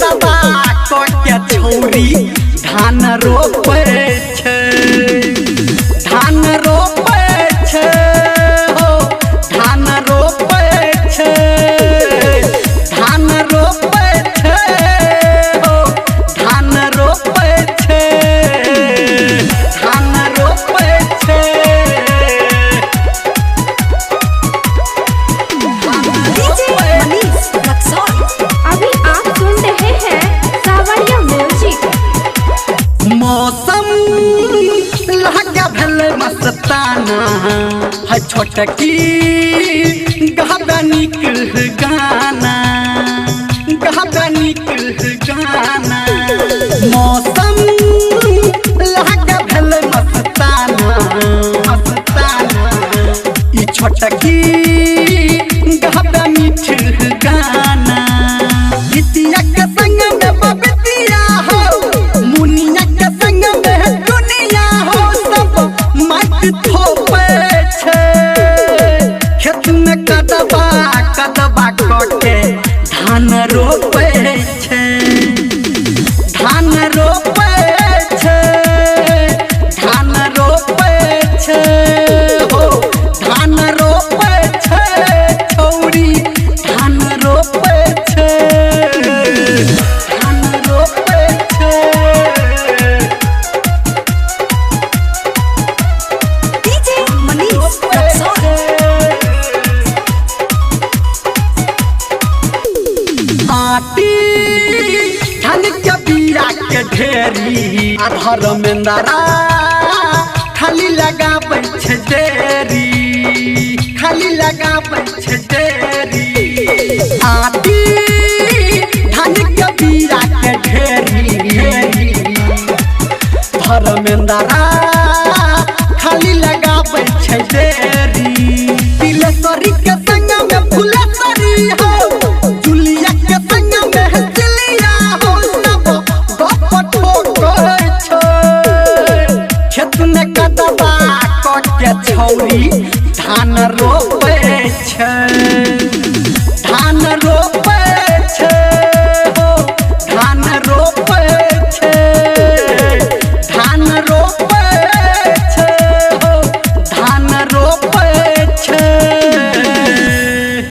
कदबा के छौरी धान रोपे छे धान रोपे छे हो धान रोपे छे धान रोपे छे हो धान रोपे छे धान रोपे छे। अभी आप सुन रहे हैं सावरिया म्यूजिक। मौसम लहका भल मस्ताना है छोटकी गाबा निकल गाना गाबा निकल गाना मौसम लहका भल मस्ताना मस्ताना ई छोटकी गाबा निकल गाना बिटिया के संग में बबितिया हो मुनिया के संग में दुनिया हो सब माटी थोपे छे खेत में कदबा कदबा के धान रोपे छे धान रोपे छे धान रोपे छे हो धान रोपे छे छौरी धान रोपे छे धान रोपे छे। आटी धान के बिया के ढेरी आधर में दरा खाली लगाबै छे देरी खाली लगाबै छे देरी आटी धान के बिया के ढेरी धर में दरा